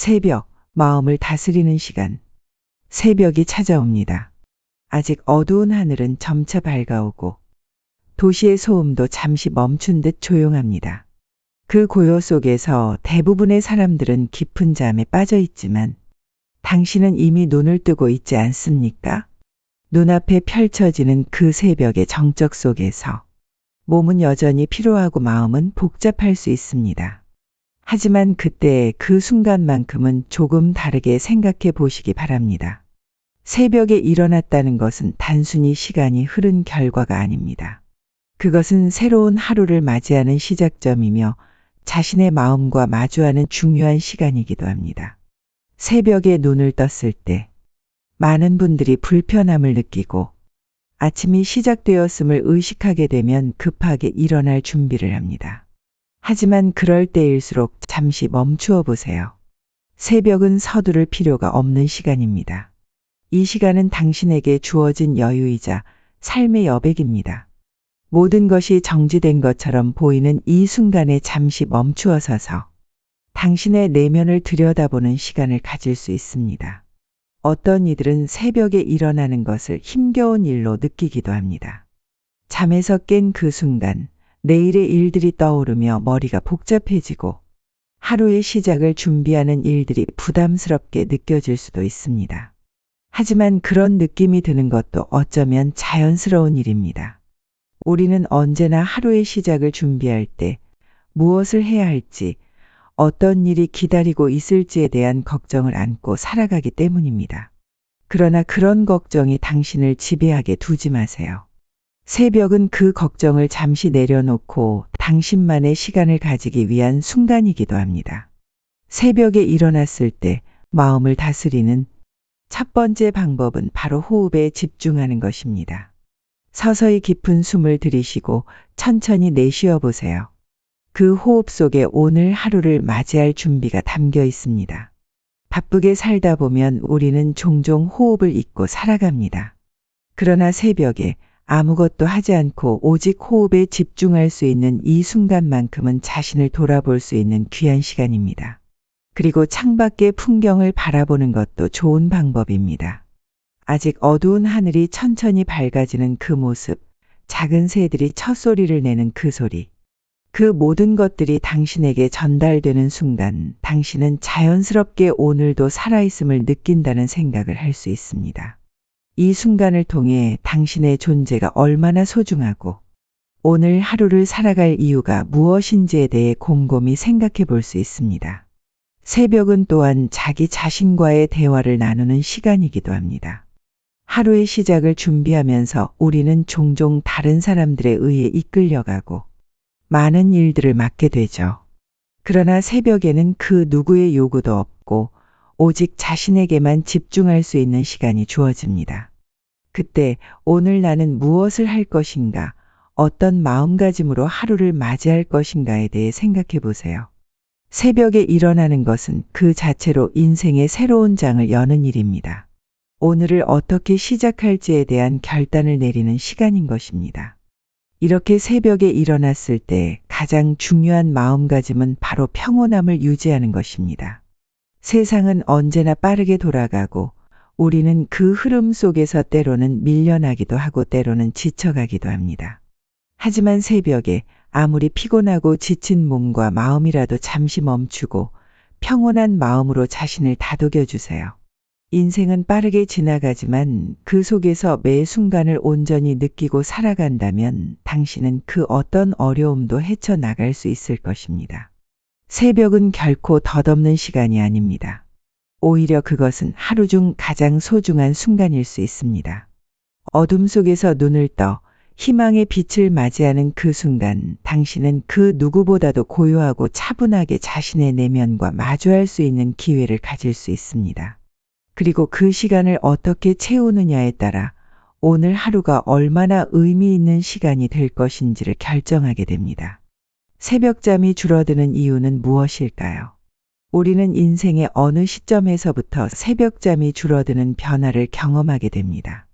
새벽, 마음을 다스리는 시간. 새벽이 찾아옵니다. 아직 어두운 하늘은 점차 밝아오고 도시의 소음도 잠시 멈춘 듯 조용합니다. 그 고요 속에서 대부분의 사람들은 깊은 잠에 빠져 있지만 당신은 이미 눈을 뜨고 있지 않습니까? 눈앞에 펼쳐지는 그 새벽의 정적 속에서 몸은 여전히 피로하고 마음은 복잡할 수 있습니다. 하지만 그때 그 순간만큼은 조금 다르게 생각해 보시기 바랍니다. 새벽에 일어났다는 것은 단순히 시간이 흐른 결과가 아닙니다. 그것은 새로운 하루를 맞이하는 시작점이며 자신의 마음과 마주하는 중요한 시간이기도 합니다. 새벽에 눈을 떴을 때 많은 분들이 불편함을 느끼고 아침이 시작되었음을 의식하게 되면 급하게 일어날 준비를 합니다. 하지만 그럴 때일수록 잠시 멈추어 보세요. 새벽은 서두를 필요가 없는 시간입니다. 이 시간은 당신에게 주어진 여유이자 삶의 여백입니다. 모든 것이 정지된 것처럼 보이는 이 순간에 잠시 멈추어 서서 당신의 내면을 들여다보는 시간을 가질 수 있습니다. 어떤 이들은 새벽에 일어나는 것을 힘겨운 일로 느끼기도 합니다. 잠에서 깬 그 순간 내일의 일들이 떠오르며 머리가 복잡해지고 하루의 시작을 준비하는 일들이 부담스럽게 느껴질 수도 있습니다. 하지만 그런 느낌이 드는 것도 어쩌면 자연스러운 일입니다. 우리는 언제나 하루의 시작을 준비할 때 무엇을 해야 할지, 어떤 일이 기다리고 있을지에 대한 걱정을 안고 살아가기 때문입니다. 그러나 그런 걱정이 당신을 지배하게 두지 마세요. 새벽은 그 걱정을 잠시 내려놓고 당신만의 시간을 가지기 위한 순간이기도 합니다. 새벽에 일어났을 때 마음을 다스리는 첫 번째 방법은 바로 호흡에 집중하는 것입니다. 서서히 깊은 숨을 들이쉬고 천천히 내쉬어 보세요. 그 호흡 속에 오늘 하루를 맞이할 준비가 담겨 있습니다. 바쁘게 살다 보면 우리는 종종 호흡을 잊고 살아갑니다. 그러나 새벽에 아무것도 하지 않고 오직 호흡에 집중할 수 있는 이 순간만큼은 자신을 돌아볼 수 있는 귀한 시간입니다. 그리고 창밖의 풍경을 바라보는 것도 좋은 방법입니다. 아직 어두운 하늘이 천천히 밝아지는 그 모습, 작은 새들이 첫 소리를 내는 그 소리, 그 모든 것들이 당신에게 전달되는 순간 당신은 자연스럽게 오늘도 살아있음을 느낀다는 생각을 할 수 있습니다. 이 순간을 통해 당신의 존재가 얼마나 소중하고 오늘 하루를 살아갈 이유가 무엇인지에 대해 곰곰이 생각해 볼 수 있습니다. 새벽은 또한 자기 자신과의 대화를 나누는 시간이기도 합니다. 하루의 시작을 준비하면서 우리는 종종 다른 사람들에 의해 이끌려가고 많은 일들을 맡게 되죠. 그러나 새벽에는 그 누구의 요구도 없고 오직 자신에게만 집중할 수 있는 시간이 주어집니다. 그때 오늘 나는 무엇을 할 것인가, 어떤 마음가짐으로 하루를 맞이할 것인가에 대해 생각해 보세요. 새벽에 일어나는 것은 그 자체로 인생의 새로운 장을 여는 일입니다. 오늘을 어떻게 시작할지에 대한 결단을 내리는 시간인 것입니다. 이렇게 새벽에 일어났을 때 가장 중요한 마음가짐은 바로 평온함을 유지하는 것입니다. 세상은 언제나 빠르게 돌아가고 우리는 그 흐름 속에서 때로는 밀려나기도 하고 때로는 지쳐가기도 합니다. 하지만 새벽에 아무리 피곤하고 지친 몸과 마음이라도 잠시 멈추고 평온한 마음으로 자신을 다독여 주세요. 인생은 빠르게 지나가지만 그 속에서 매 순간을 온전히 느끼고 살아간다면 당신은 그 어떤 어려움도 헤쳐나갈 수 있을 것입니다. 새벽은 결코 덧없는 시간이 아닙니다. 오히려 그것은 하루 중 가장 소중한 순간일 수 있습니다. 어둠 속에서 눈을 떠 희망의 빛을 맞이하는 그 순간 당신은 그 누구보다도 고요하고 차분하게 자신의 내면과 마주할 수 있는 기회를 가질 수 있습니다. 그리고 그 시간을 어떻게 채우느냐에 따라 오늘 하루가 얼마나 의미 있는 시간이 될 것인지를 결정하게 됩니다. 새벽잠이 줄어드는 이유는 무엇일까요? 우리는 인생의 어느 시점에서부터 새벽잠이 줄어드는 변화를 경험하게 됩니다.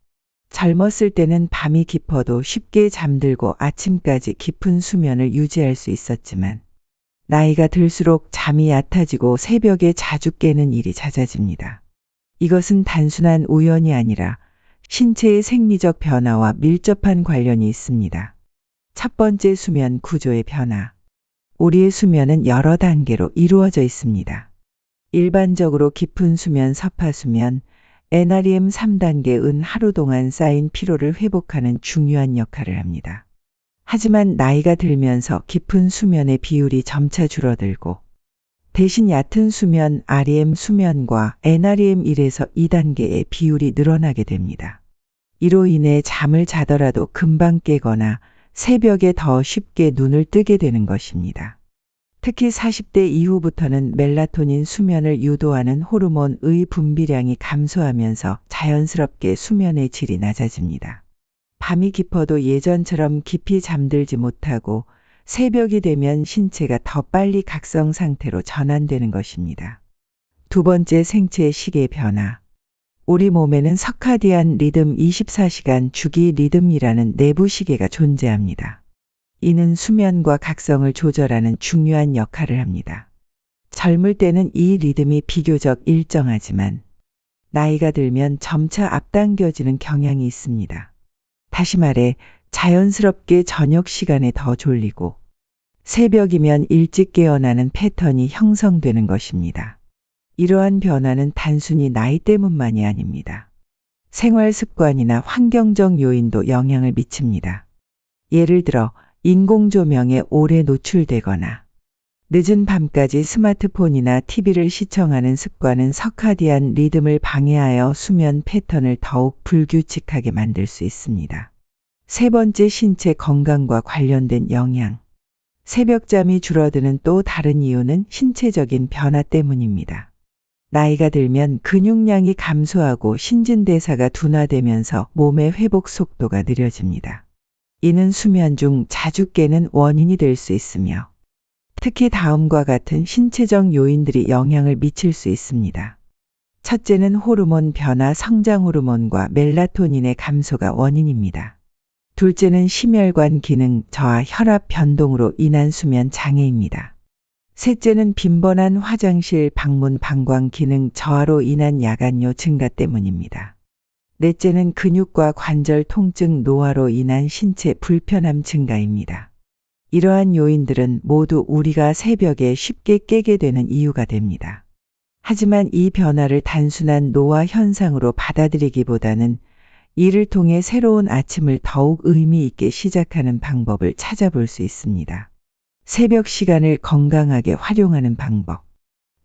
젊었을 때는 밤이 깊어도 쉽게 잠들고 아침까지 깊은 수면을 유지할 수 있었지만 나이가 들수록 잠이 얕아지고 새벽에 자주 깨는 일이 잦아집니다. 이것은 단순한 우연이 아니라 신체의 생리적 변화와 밀접한 관련이 있습니다. 첫 번째, 수면 구조의 변화. 우리의 수면은 여러 단계로 이루어져 있습니다. 일반적으로 깊은 수면, 서파수면, NREM 3단계은 하루 동안 쌓인 피로를 회복하는 중요한 역할을 합니다. 하지만 나이가 들면서 깊은 수면의 비율이 점차 줄어들고 대신 얕은 수면, REM 수면과 NREM 1에서 2단계의 비율이 늘어나게 됩니다. 이로 인해 잠을 자더라도 금방 깨거나 새벽에 더 쉽게 눈을 뜨게 되는 것입니다. 특히 40대 이후부터는 멜라토닌, 수면을 유도하는 호르몬의 분비량이 감소하면서 자연스럽게 수면의 질이 낮아집니다. 밤이 깊어도 예전처럼 깊이 잠들지 못하고 새벽이 되면 신체가 더 빨리 각성 상태로 전환되는 것입니다. 두 번째, 생체 시계 변화. 우리 몸에는 서카디안 리듬 24시간 주기 리듬이라는 내부 시계가 존재합니다. 이는 수면과 각성을 조절하는 중요한 역할을 합니다. 젊을 때는 이 리듬이 비교적 일정하지만 나이가 들면 점차 앞당겨지는 경향이 있습니다. 다시 말해 자연스럽게 저녁 시간에 더 졸리고 새벽이면 일찍 깨어나는 패턴이 형성되는 것입니다. 이러한 변화는 단순히 나이 때문만이 아닙니다. 생활 습관이나 환경적 요인도 영향을 미칩니다. 예를 들어 인공조명에 오래 노출되거나 늦은 밤까지 스마트폰이나 TV를 시청하는 습관은 서카디안 리듬을 방해하여 수면 패턴을 더욱 불규칙하게 만들 수 있습니다. 세 번째, 신체 건강과 관련된 영향. 새벽잠이 줄어드는 또 다른 이유는 신체적인 변화 때문입니다. 나이가 들면 근육량이 감소하고 신진대사가 둔화되면서 몸의 회복 속도가 느려집니다. 이는 수면 중 자주 깨는 원인이 될 수 있으며 특히 다음과 같은 신체적 요인들이 영향을 미칠 수 있습니다. 첫째는 호르몬 변화, 성장 호르몬과 멜라토닌의 감소가 원인입니다. 둘째는 심혈관 기능 저하, 혈압 변동으로 인한 수면 장애입니다. 셋째는 빈번한 화장실 방문, 방광 기능 저하로 인한 야간뇨 증가 때문입니다. 넷째는 근육과 관절 통증, 노화로 인한 신체 불편함 증가입니다. 이러한 요인들은 모두 우리가 새벽에 쉽게 깨게 되는 이유가 됩니다. 하지만 이 변화를 단순한 노화 현상으로 받아들이기보다는 이를 통해 새로운 아침을 더욱 의미 있게 시작하는 방법을 찾아볼 수 있습니다. 새벽 시간을 건강하게 활용하는 방법.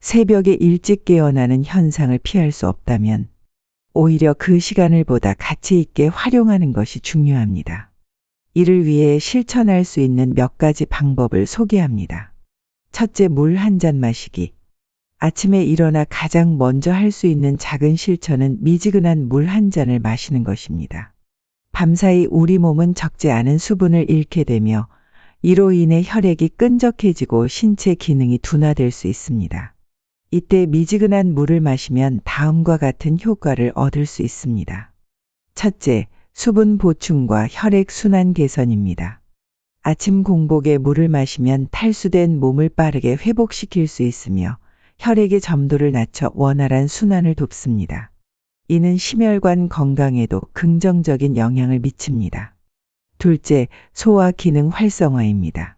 새벽에 일찍 깨어나는 현상을 피할 수 없다면 오히려 그 시간을 보다 가치 있게 활용하는 것이 중요합니다. 이를 위해 실천할 수 있는 몇 가지 방법을 소개합니다. 첫째, 물 한 잔 마시기. 아침에 일어나 가장 먼저 할 수 있는 작은 실천은 미지근한 물 한 잔을 마시는 것입니다. 밤사이 우리 몸은 적지 않은 수분을 잃게 되며 이로 인해 혈액이 끈적해지고 신체 기능이 둔화될 수 있습니다. 이때 미지근한 물을 마시면 다음과 같은 효과를 얻을 수 있습니다. 첫째, 수분 보충과 혈액 순환 개선입니다. 아침 공복에 물을 마시면 탈수된 몸을 빠르게 회복시킬 수 있으며 혈액의 점도를 낮춰 원활한 순환을 돕습니다. 이는 심혈관 건강에도 긍정적인 영향을 미칩니다. 둘째, 소화 기능 활성화입니다.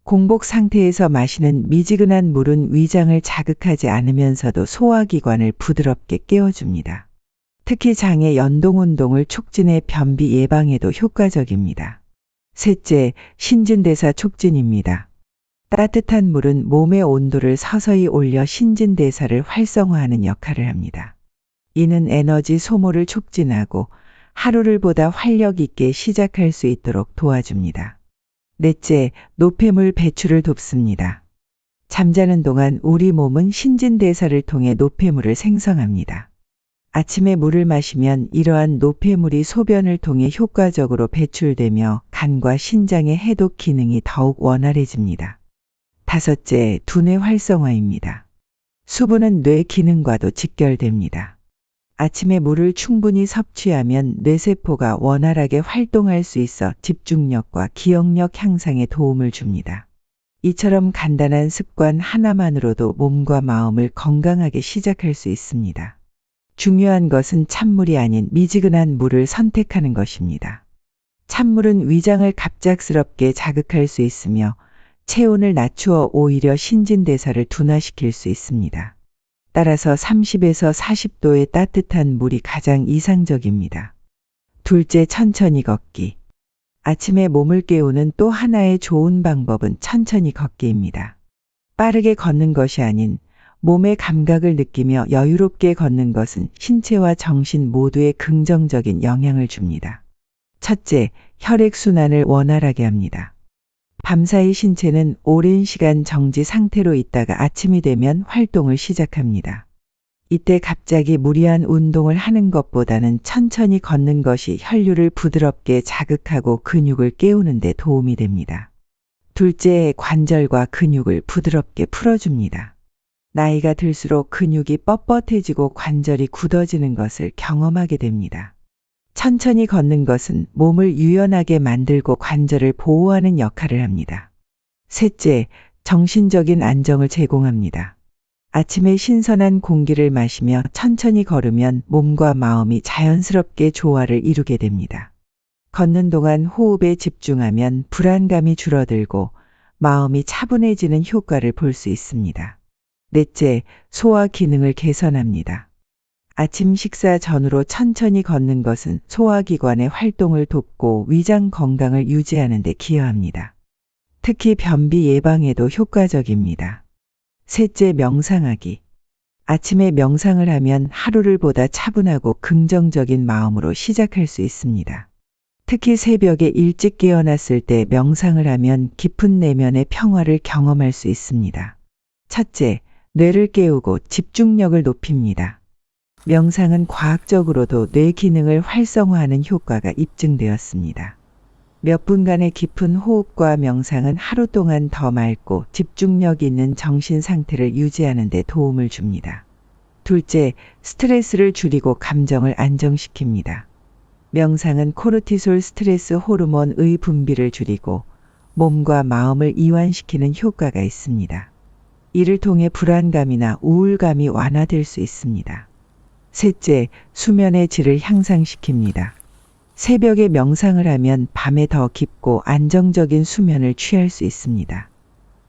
공복 상태에서 마시는 미지근한 물은 위장을 자극하지 않으면서도 소화기관을 부드럽게 깨워줍니다. 특히 장의 연동 운동을 촉진해 변비 예방에도 효과적입니다. 셋째, 신진대사 촉진입니다. 따뜻한 물은 몸의 온도를 서서히 올려 신진대사를 활성화하는 역할을 합니다. 이는 에너지 소모를 촉진하고 하루를 보다 활력 있게 시작할 수 있도록 도와줍니다. 넷째, 노폐물 배출을 돕습니다. 잠자는 동안 우리 몸은 신진대사를 통해 노폐물을 생성합니다. 아침에 물을 마시면 이러한 노폐물이 소변을 통해 효과적으로 배출되며 간과 신장의 해독 기능이 더욱 원활해집니다. 다섯째, 두뇌 활성화입니다. 수분은 뇌 기능과도 직결됩니다. 아침에 물을 충분히 섭취하면 뇌세포가 원활하게 활동할 수 있어 집중력과 기억력 향상에 도움을 줍니다. 이처럼 간단한 습관 하나만으로도 몸과 마음을 건강하게 시작할 수 있습니다. 중요한 것은 찬물이 아닌 미지근한 물을 선택하는 것입니다. 찬물은 위장을 갑작스럽게 자극할 수 있으며 체온을 낮추어 오히려 신진대사를 둔화시킬 수 있습니다. 따라서 30에서 40도의 따뜻한 물이 가장 이상적입니다. 둘째, 천천히 걷기. 아침에 몸을 깨우는 또 하나의 좋은 방법은 천천히 걷기입니다. 빠르게 걷는 것이 아닌 몸의 감각을 느끼며 여유롭게 걷는 것은 신체와 정신 모두에 긍정적인 영향을 줍니다. 첫째, 혈액순환을 원활하게 합니다. 밤사이 신체는 오랜 시간 정지 상태로 있다가 아침이 되면 활동을 시작합니다. 이때 갑자기 무리한 운동을 하는 것보다는 천천히 걷는 것이 혈류를 부드럽게 자극하고 근육을 깨우는 데 도움이 됩니다. 둘째, 관절과 근육을 부드럽게 풀어줍니다. 나이가 들수록 근육이 뻣뻣해지고 관절이 굳어지는 것을 경험하게 됩니다. 천천히 걷는 것은 몸을 유연하게 만들고 관절을 보호하는 역할을 합니다. 셋째, 정신적인 안정을 제공합니다. 아침에 신선한 공기를 마시며 천천히 걸으면 몸과 마음이 자연스럽게 조화를 이루게 됩니다. 걷는 동안 호흡에 집중하면 불안감이 줄어들고 마음이 차분해지는 효과를 볼 수 있습니다. 넷째, 소화 기능을 개선합니다. 아침 식사 전후로 천천히 걷는 것은 소화기관의 활동을 돕고 위장 건강을 유지하는 데 기여합니다. 특히 변비 예방에도 효과적입니다. 셋째, 명상하기. 아침에 명상을 하면 하루를 보다 차분하고 긍정적인 마음으로 시작할 수 있습니다. 특히 새벽에 일찍 깨어났을 때 명상을 하면 깊은 내면의 평화를 경험할 수 있습니다. 첫째, 뇌를 깨우고 집중력을 높입니다. 명상은 과학적으로도 뇌 기능을 활성화하는 효과가 입증되었습니다. 몇 분간의 깊은 호흡과 명상은 하루 동안 더 맑고 집중력 있는 정신 상태를 유지하는 데 도움을 줍니다. 둘째, 스트레스를 줄이고 감정을 안정시킵니다. 명상은 코르티솔 스트레스 호르몬의 분비를 줄이고 몸과 마음을 이완시키는 효과가 있습니다. 이를 통해 불안감이나 우울감이 완화될 수 있습니다. 셋째, 수면의 질을 향상시킵니다. 새벽에 명상을 하면 밤에 더 깊고 안정적인 수면을 취할 수 있습니다.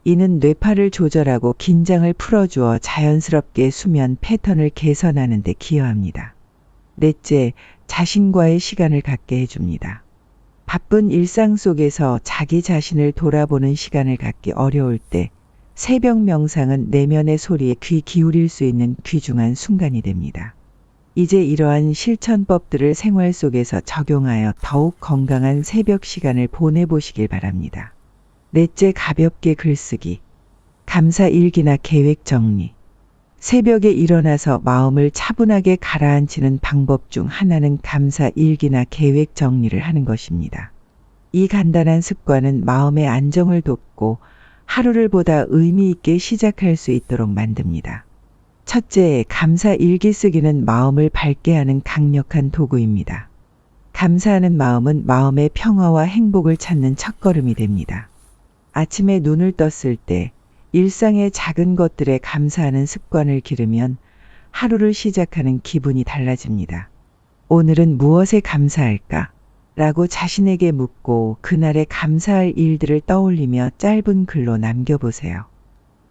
이는 뇌파를 조절하고 긴장을 풀어주어 자연스럽게 수면 패턴을 개선하는 데 기여합니다. 넷째, 자신과의 시간을 갖게 해줍니다. 바쁜 일상 속에서 자기 자신을 돌아보는 시간을 갖기 어려울 때 새벽 명상은 내면의 소리에 귀 기울일 수 있는 귀중한 순간이 됩니다. 이제 이러한 실천법들을 생활 속에서 적용하여 더욱 건강한 새벽 시간을 보내보시길 바랍니다. 넷째, 가볍게 글쓰기. 감사 일기나 계획 정리. 새벽에 일어나서 마음을 차분하게 가라앉히는 방법 중 하나는 감사 일기나 계획 정리를 하는 것입니다. 이 간단한 습관은 마음의 안정을 돕고 하루를 보다 의미 있게 시작할 수 있도록 만듭니다. 첫째, 감사 일기 쓰기는 마음을 밝게 하는 강력한 도구입니다. 감사하는 마음은 마음의 평화와 행복을 찾는 첫걸음이 됩니다. 아침에 눈을 떴을 때 일상의 작은 것들에 감사하는 습관을 기르면 하루를 시작하는 기분이 달라집니다. 오늘은 무엇에 감사할까? 라고 자신에게 묻고 그날의 감사할 일들을 떠올리며 짧은 글로 남겨보세요.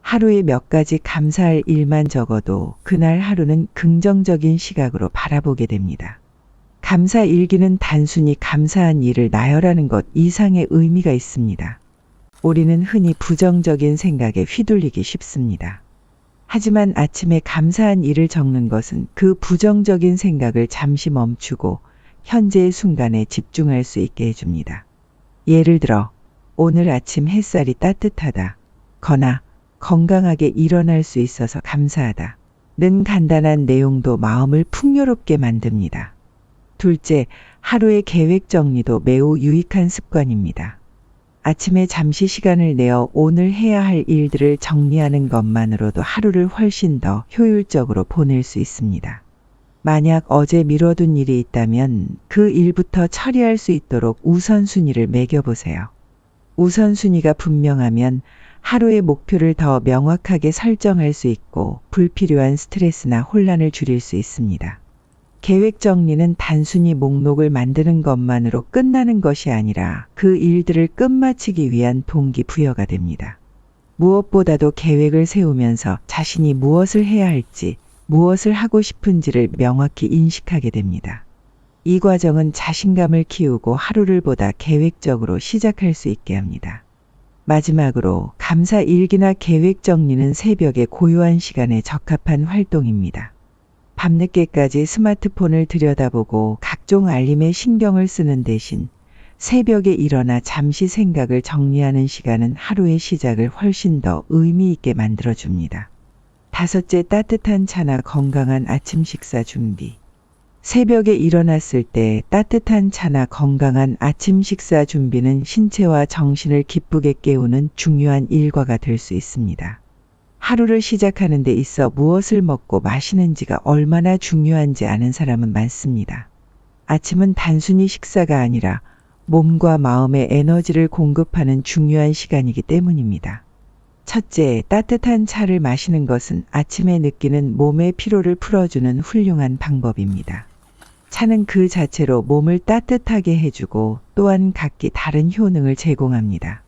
하루에 몇 가지 감사할 일만 적어도 그날 하루는 긍정적인 시각으로 바라보게 됩니다. 감사 일기는 단순히 감사한 일을 나열하는 것 이상의 의미가 있습니다. 우리는 흔히 부정적인 생각에 휘둘리기 쉽습니다. 하지만 아침에 감사한 일을 적는 것은 그 부정적인 생각을 잠시 멈추고 현재의 순간에 집중할 수 있게 해줍니다. 예를 들어, 오늘 아침 햇살이 따뜻하다. 거나 건강하게 일어날 수 있어서 감사하다. 는 간단한 내용도 마음을 풍요롭게 만듭니다. 둘째, 하루의 계획 정리도 매우 유익한 습관입니다. 아침에 잠시 시간을 내어 오늘 해야 할 일들을 정리하는 것만으로도 하루를 훨씬 더 효율적으로 보낼 수 있습니다. 만약 어제 미뤄둔 일이 있다면 그 일부터 처리할 수 있도록 우선순위를 매겨보세요. 우선순위가 분명하면 하루의 목표를 더 명확하게 설정할 수 있고 불필요한 스트레스나 혼란을 줄일 수 있습니다. 계획 정리는 단순히 목록을 만드는 것만으로 끝나는 것이 아니라 그 일들을 끝마치기 위한 동기부여가 됩니다. 무엇보다도 계획을 세우면서 자신이 무엇을 해야 할지, 무엇을 하고 싶은지를 명확히 인식하게 됩니다. 이 과정은 자신감을 키우고 하루를 보다 계획적으로 시작할 수 있게 합니다. 마지막으로 감사 일기나 계획 정리는 새벽의 고요한 시간에 적합한 활동입니다. 밤늦게까지 스마트폰을 들여다보고 각종 알림에 신경을 쓰는 대신 새벽에 일어나 잠시 생각을 정리하는 시간은 하루의 시작을 훨씬 더 의미 있게 만들어줍니다. 5째, 따뜻한 차나 건강한 아침 식사 준비. 새벽에 일어났을 때 따뜻한 차나 건강한 아침 식사 준비는 신체와 정신을 기쁘게 깨우는 중요한 일과가 될 수 있습니다. 하루를 시작하는 데 있어 무엇을 먹고 마시는지가 얼마나 중요한지 아는 사람은 많습니다. 아침은 단순히 식사가 아니라 몸과 마음의 에너지를 공급하는 중요한 시간이기 때문입니다. 첫째, 따뜻한 차를 마시는 것은 아침에 느끼는 몸의 피로를 풀어주는 훌륭한 방법입니다. 차는 그 자체로 몸을 따뜻하게 해주고 또한 각기 다른 효능을 제공합니다.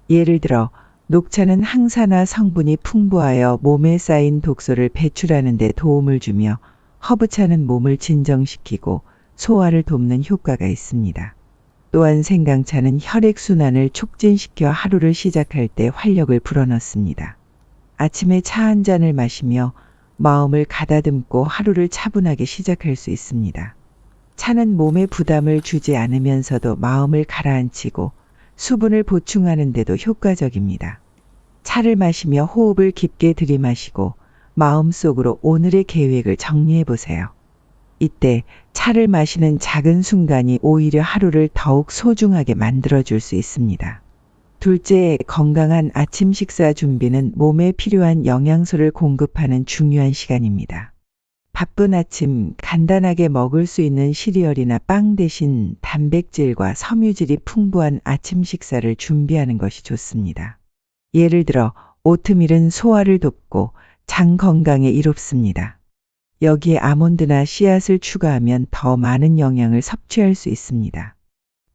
예를 들어 녹차는 항산화 성분이 풍부하여 몸에 쌓인 독소를 배출하는 데 도움을 주며 허브차는 몸을 진정시키고 소화를 돕는 효과가 있습니다. 또한 생강차는 혈액순환을 촉진시켜 하루를 시작할 때 활력을 불어넣습니다. 아침에 차 한 잔을 마시며 마음을 가다듬고 하루를 차분하게 시작할 수 있습니다. 차는 몸에 부담을 주지 않으면서도 마음을 가라앉히고 수분을 보충하는 데도 효과적입니다. 차를 마시며 호흡을 깊게 들이마시고 마음속으로 오늘의 계획을 정리해 보세요. 이때 차를 마시는 작은 순간이 오히려 하루를 더욱 소중하게 만들어줄 수 있습니다. 둘째, 건강한 아침 식사 준비는 몸에 필요한 영양소를 공급하는 중요한 시간입니다. 바쁜 아침 간단하게 먹을 수 있는 시리얼이나 빵 대신 단백질과 섬유질이 풍부한 아침 식사를 준비하는 것이 좋습니다. 예를 들어 오트밀은 소화를 돕고 장 건강에 이롭습니다. 여기에 아몬드나 씨앗을 추가하면 더 많은 영양을 섭취할 수 있습니다.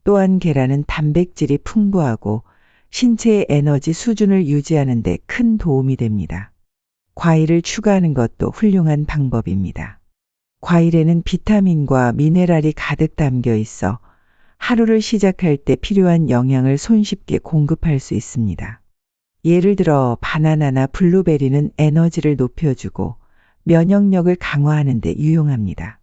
또한 계란은 단백질이 풍부하고 신체의 에너지 수준을 유지하는 데 큰 도움이 됩니다. 과일을 추가하는 것도 훌륭한 방법입니다. 과일에는 비타민과 미네랄이 가득 담겨 있어 하루를 시작할 때 필요한 영양을 손쉽게 공급할 수 있습니다. 예를 들어 바나나나 블루베리는 에너지를 높여주고 면역력을 강화하는 데 유용합니다.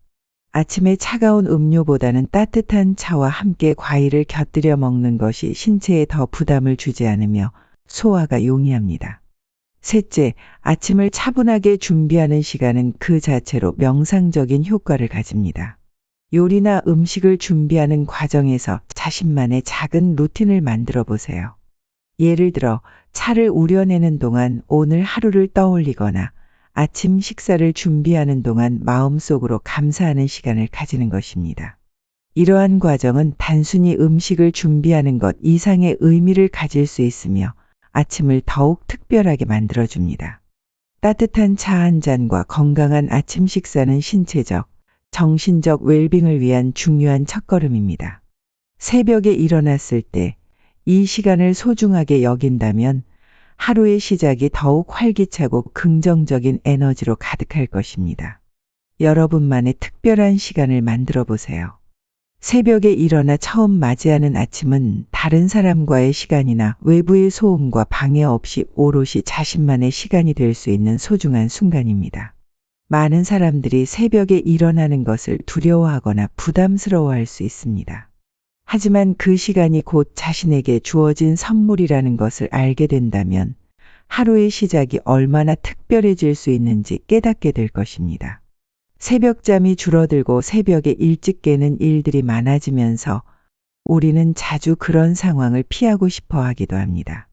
아침에 차가운 음료보다는 따뜻한 차와 함께 과일을 곁들여 먹는 것이 신체에 더 부담을 주지 않으며 소화가 용이합니다. 셋째, 아침을 차분하게 준비하는 시간은 그 자체로 명상적인 효과를 가집니다. 요리나 음식을 준비하는 과정에서 자신만의 작은 루틴을 만들어 보세요. 예를 들어 차를 우려내는 동안 오늘 하루를 떠올리거나 아침 식사를 준비하는 동안 마음속으로 감사하는 시간을 가지는 것입니다. 이러한 과정은 단순히 음식을 준비하는 것 이상의 의미를 가질 수 있으며 아침을 더욱 특별하게 만들어줍니다. 따뜻한 차 한 잔과 건강한 아침 식사는 신체적, 정신적 웰빙을 위한 중요한 첫걸음입니다. 새벽에 일어났을 때 이 시간을 소중하게 여긴다면 하루의 시작이 더욱 활기차고 긍정적인 에너지로 가득할 것입니다. 여러분만의 특별한 시간을 만들어 보세요. 새벽에 일어나 처음 맞이하는 아침은 다른 사람과의 시간이나 외부의 소음과 방해 없이 오롯이 자신만의 시간이 될 수 있는 소중한 순간입니다. 많은 사람들이 새벽에 일어나는 것을 두려워하거나 부담스러워할 수 있습니다. 하지만 그 시간이 곧 자신에게 주어진 선물이라는 것을 알게 된다면 하루의 시작이 얼마나 특별해질 수 있는지 깨닫게 될 것입니다. 새벽잠이 줄어들고 새벽에 일찍 깨는 일들이 많아지면서 우리는 자주 그런 상황을 피하고 싶어 하기도 합니다.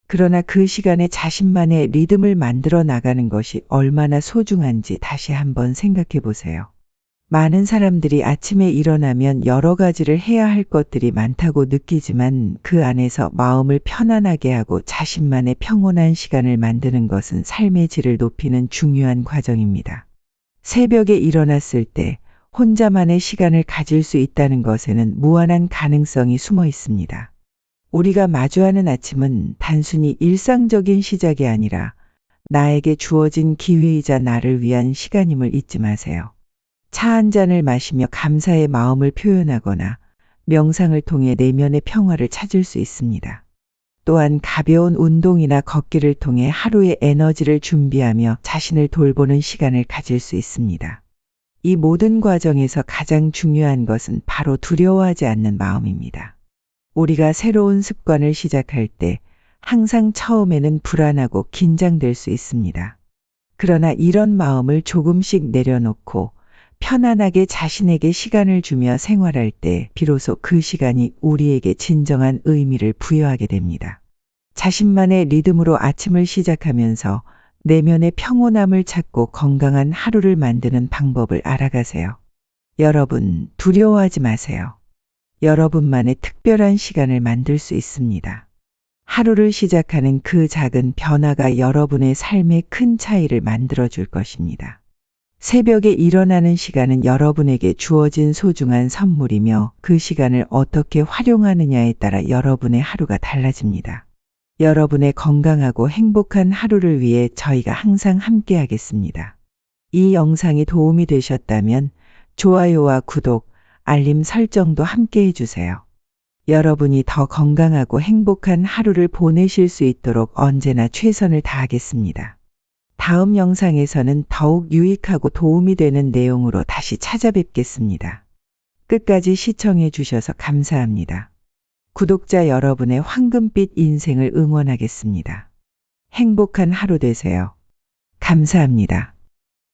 그러나 그 시간에 자신만의 리듬을 만들어 나가는 것이 얼마나 소중한지 다시 한번 생각해 보세요. 많은 사람들이 아침에 일어나면 여러 가지를 해야 할 것들이 많다고 느끼지만 그 안에서 마음을 편안하게 하고 자신만의 평온한 시간을 만드는 것은 삶의 질을 높이는 중요한 과정입니다. 새벽에 일어났을 때 혼자만의 시간을 가질 수 있다는 것에는 무한한 가능성이 숨어 있습니다. 우리가 마주하는 아침은 단순히 일상적인 시작이 아니라 나에게 주어진 기회이자 나를 위한 시간임을 잊지 마세요. 차 한 잔을 마시며 감사의 마음을 표현하거나 명상을 통해 내면의 평화를 찾을 수 있습니다. 또한 가벼운 운동이나 걷기를 통해 하루의 에너지를 준비하며 자신을 돌보는 시간을 가질 수 있습니다. 이 모든 과정에서 가장 중요한 것은 바로 두려워하지 않는 마음입니다. 우리가 새로운 습관을 시작할 때 항상 처음에는 불안하고 긴장될 수 있습니다. 그러나 이런 마음을 조금씩 내려놓고 편안하게 자신에게 시간을 주며 생활할 때 비로소 그 시간이 우리에게 진정한 의미를 부여하게 됩니다. 자신만의 리듬으로 아침을 시작하면서 내면의 평온함을 찾고 건강한 하루를 만드는 방법을 알아가세요. 여러분, 두려워하지 마세요. 여러분만의 특별한 시간을 만들 수 있습니다. 하루를 시작하는 그 작은 변화가 여러분의 삶에 큰 차이를 만들어 줄 것입니다. 새벽에 일어나는 시간은 여러분에게 주어진 소중한 선물이며 그 시간을 어떻게 활용하느냐에 따라 여러분의 하루가 달라집니다. 여러분의 건강하고 행복한 하루를 위해 저희가 항상 함께하겠습니다. 이 영상이 도움이 되셨다면 좋아요와 구독, 알림 설정도 함께 해주세요. 여러분이 더 건강하고 행복한 하루를 보내실 수 있도록 언제나 최선을 다하겠습니다. 다음 영상에서는 더욱 유익하고 도움이 되는 내용으로 다시 찾아뵙겠습니다. 끝까지 시청해 주셔서 감사합니다. 구독자 여러분의 황금빛 인생을 응원하겠습니다. 행복한 하루 되세요. 감사합니다.